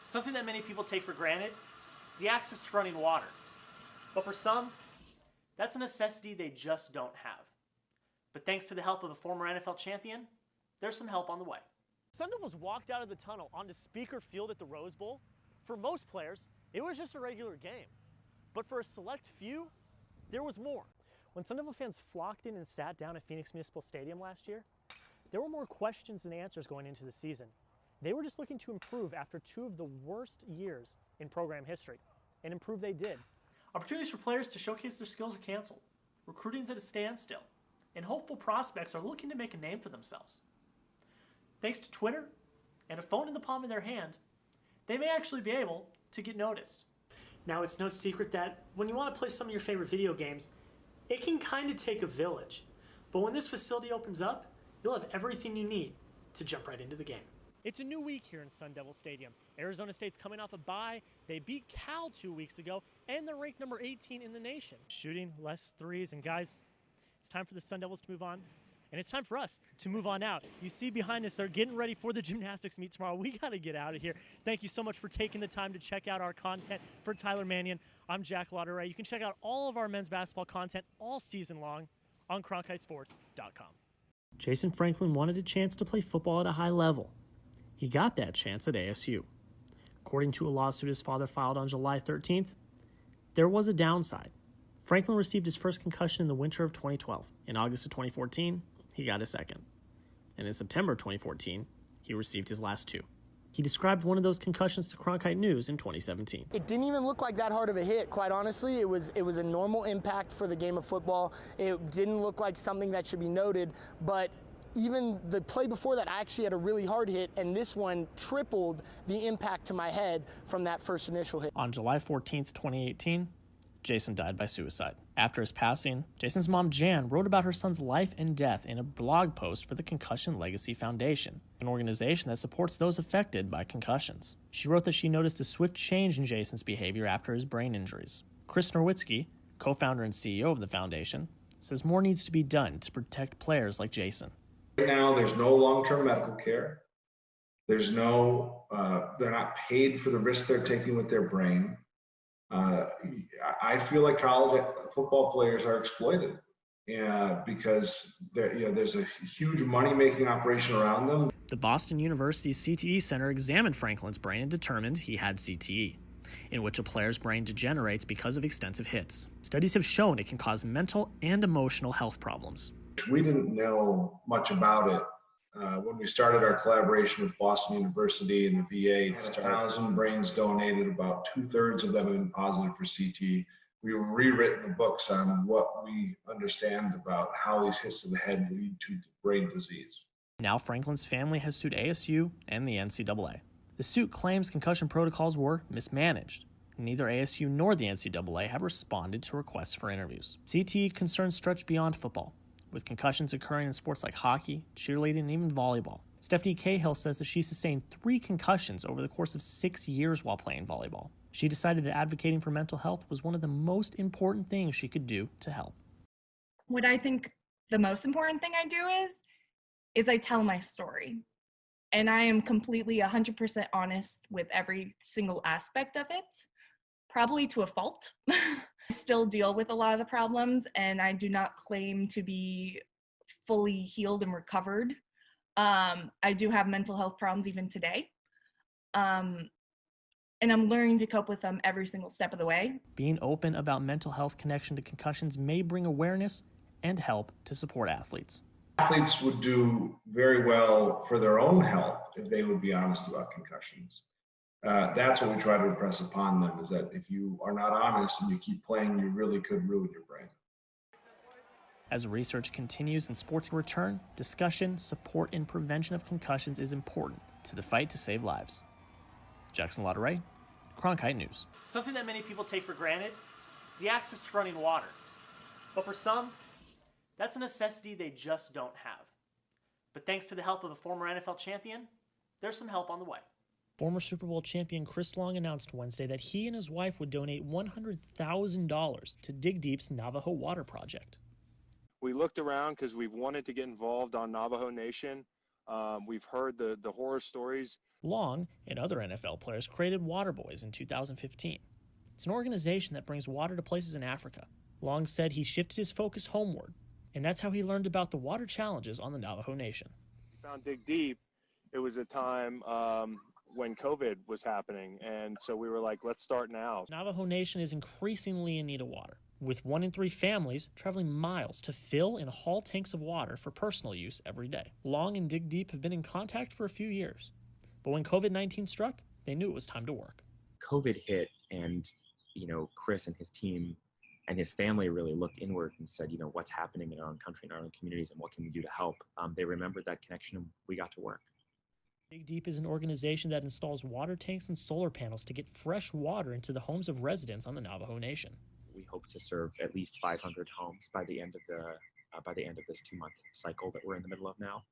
Something that many people take for granted is the access to running water. But for some, that's a necessity they just don't have. But thanks to the help of a former NFL champion, there's some help on the way. Sun Devils walked out of the tunnel onto Speaker Field at the Rose Bowl. For most players, it was just a regular game. But for a select few, there was more. When Sun Devil fans flocked in and sat down at Phoenix Municipal Stadium last year, there were more questions than answers going into the season. They were just looking to improve after two of the worst years in program history, and improve they did. Opportunities for players to showcase their skills are canceled. Recruiting's at a standstill, and hopeful prospects are looking to make a name for themselves. Thanks to Twitter and a phone in the palm of their hand, they may actually be able to get noticed. Now, it's no secret that when you want to play some of your favorite video games, it can kind of take a village. But when this facility opens up, you'll have everything you need to jump right into the game. It's a new week here in Sun Devil Stadium. Arizona State's coming off a bye. They beat Cal 2 weeks ago, and they're ranked number 18 in the nation. Shooting less threes, and guys, it's time for the Sun Devils to move on, and it's time for us to move on out. You see behind us, they're getting ready for the gymnastics meet tomorrow. We got to get out of here. Thank you so much for taking the time to check out our content. For Tyler Mannion, I'm Jack Lautaret. You can check out all of our men's basketball content all season long on CronkiteSports.com. Jason Franklin wanted a chance to play football at a high level. He got that chance at ASU. According to a lawsuit his father filed on July 13th, there was a downside. Franklin received his first concussion in the winter of 2012. In August of 2014, he got a second. And in September of 2014, he received his last two. He described one of those concussions to Cronkite News in 2017. It didn't even look like that hard of a hit, quite honestly. It was a normal impact for the game of football. It didn't look like something that should be noted, but even the play before that, I actually had a really hard hit, and this one tripled the impact to my head from that first initial hit. On July 14th, 2018, Jason died by suicide. After his passing, Jason's mom, Jan, wrote about her son's life and death in a blog post for the Concussion Legacy Foundation, an organization that supports those affected by concussions. She wrote that she noticed a swift change in Jason's behavior after his brain injuries. Chris Norwitzki, co-founder and CEO of the foundation, says more needs to be done to protect players like Jason. Right now, there's no long-term medical care. There's no, they're not paid for the risk they're taking with their brain. I feel like college football players are exploited because there's a huge money-making operation around them. The Boston University CTE Center examined Franklin's brain and determined he had CTE, in which a player's brain degenerates because of extensive hits. Studies have shown it can cause mental and emotional health problems. We didn't know much about it when we started our collaboration with Boston University and the VA. 1,000 brains donated, about 2/3 of them have been positive for CTE. We've rewritten the books on what we understand about how these hits to the head lead to brain disease. Now Franklin's family has sued ASU and the NCAA. The suit claims concussion protocols were mismanaged. Neither ASU nor the NCAA have responded to requests for interviews. CTE concerns stretch beyond football, with concussions occurring in sports like hockey, cheerleading, and even volleyball. Stephanie Cahill says that she sustained 3 concussions over the course of 6 years while playing volleyball. She decided that advocating for mental health was one of the most important things she could do to help. What I think the most important thing I do is I tell my story. And I am completely 100% honest with every single aspect of it, probably to a fault. I still deal with a lot of the problems, and I do not claim to be fully healed and recovered. I do have mental health problems even today. And I'm learning to cope with them every single step of the way. Being open about mental health connection to concussions may bring awareness and help to support athletes. Athletes would do very well for their own health if they would be honest about concussions. That's what we try to impress upon them, is that if you are not honest and you keep playing, you really could ruin your brain. As research continues and sports return, discussion, support, and prevention of concussions is important to the fight to save lives. Jackson Lautaret, Cronkite News. Something that many people take for granted is the access to running water. But for some, that's a necessity they just don't have. But thanks to the help of a former NFL champion, there's some help on the way. Former Super Bowl champion Chris Long announced Wednesday that he and his wife would donate $100,000 to Dig Deep's Navajo Water Project. We looked around because we've wanted to get involved on Navajo Nation. We've heard the horror stories. Long and other NFL players created Water Boys in 2015. It's an organization that brings water to places in Africa. Long said he shifted his focus homeward, and that's how he learned about the water challenges on the Navajo Nation. We found Dig Deep. It was a time when COVID was happening, and so we were like, let's start now. Navajo Nation is increasingly in need of water, with 1 in 3 families traveling miles to fill and haul tanks of water for personal use every day. Long and Dig Deep have been in contact for a few years, but when COVID-19 struck, they knew it was time to work. COVID hit, and Chris and his team and his family really looked inward and said, what's happening in our own country, in our own communities, and what can we do to help? They remembered that connection, and we got to work. Dig Deep is an organization that installs water tanks and solar panels to get fresh water into the homes of residents on the Navajo Nation. We hope to serve at least 500 homes by the end of this 2-month cycle that we're in the middle of now.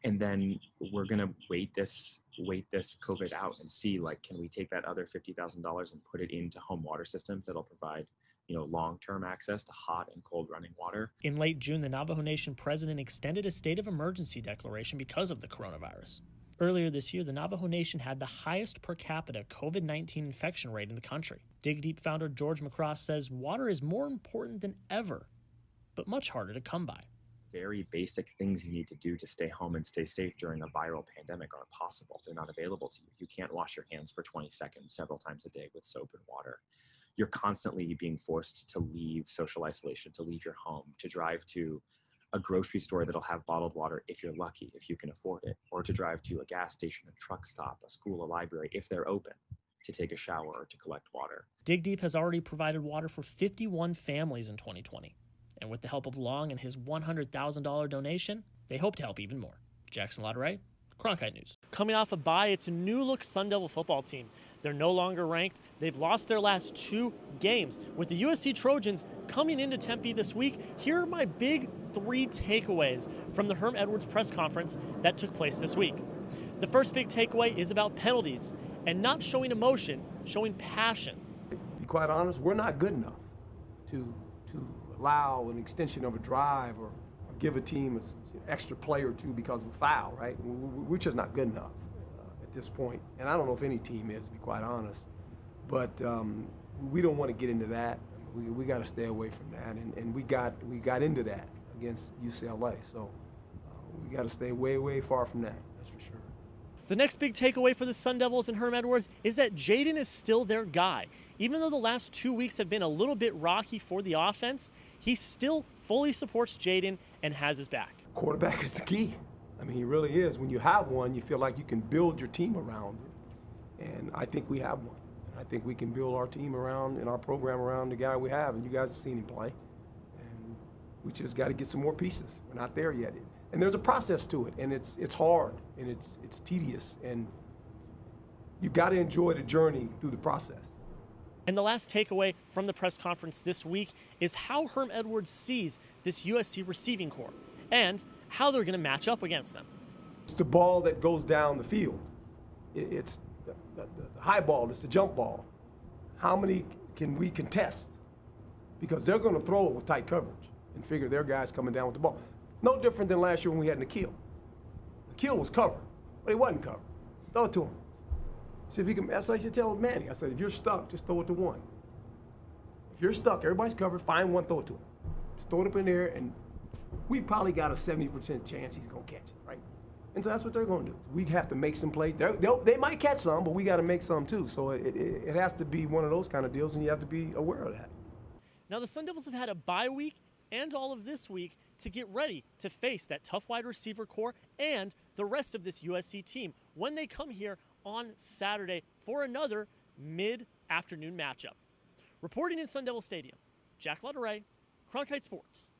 And then we're going to wait this COVID out and see, can we take that other $50,000 and put it into home water systems that'll provide, long-term access to hot and cold running water. In late June, the Navajo Nation president extended a state of emergency declaration because of the coronavirus. Earlier this year, the Navajo Nation had the highest per capita COVID-19 infection rate in the country. Dig Deep founder George McCross says water is more important than ever, but much harder to come by. Very basic things you need to do to stay home and stay safe during a viral pandemic aren't possible. They're not available to you. You can't wash your hands for 20 seconds several times a day with soap and water. You're constantly being forced to leave social isolation, to leave your home, to drive to a grocery store that'll have bottled water if you're lucky, if you can afford it, or to drive to a gas station, a truck stop, a school, a library, if they're open, to take a shower or to collect water. Dig Deep has already provided water for 51 families in 2020. And with the help of Long and his $100,000 donation, they hope to help even more. Jackson Lautaret, Cronkite News. Coming off a bye, it's a new-look Sun Devil football team. They're no longer ranked. They've lost their last 2 games. With the USC Trojans coming into Tempe this week, here are my big 3 takeaways from the Herm Edwards press conference that took place this week. The first big takeaway is about penalties and not showing emotion, showing passion. To be quite honest, we're not good enough to allow an extension of a drive or give a team an extra play or 2 because of a foul, right? We're just not good enough at this point. And I don't know if any team is, to be quite honest. But we don't want to get into that. We got to stay away from that. And we got into that against UCLA. So we got to stay way, way far from that, that's for sure. The next big takeaway for the Sun Devils and Herm Edwards is that Jaden is still their guy. Even though the last 2 weeks have been a little bit rocky for the offense, he still fully supports Jaden and has his back. Quarterback is the key. I mean, he really is. When you have one, you feel like you can build your team around it. And I think we have one. And I think we can build our team around and our program around the guy we have. And you guys have seen him play. And we just got to get some more pieces. We're not there yet. And there's a process to it. And it's hard. And it's tedious. And you've got to enjoy the journey through the process. And the last takeaway from the press conference this week is how Herm Edwards sees this USC receiving corps and how they're going to match up against them. It's the ball that goes down the field. It's the high ball, it's the jump ball. How many can we contest? Because they're going to throw it with tight coverage and figure their guys coming down with the ball. No different than last year when we had Nikhil. Nikhil was covered, but he wasn't covered. Throw it to him. See if he can. That's what I should tell Manny. I said, if you're stuck, just throw it to one. If you're stuck, everybody's covered, find one, throw it to him. Just throw it up in there, and we probably got a 70% chance he's going to catch it, right? And so that's what they're going to do. We have to make some plays. They might catch some, but we got to make some too. So it has to be one of those kind of deals, and you have to be aware of that. Now, the Sun Devils have had a bye week and all of this week to get ready to face that tough wide receiver core and the rest of this USC team when they come here on Saturday for another mid-afternoon matchup. Reporting in Sun Devil Stadium, Jack Lautaret, Cronkite Sports.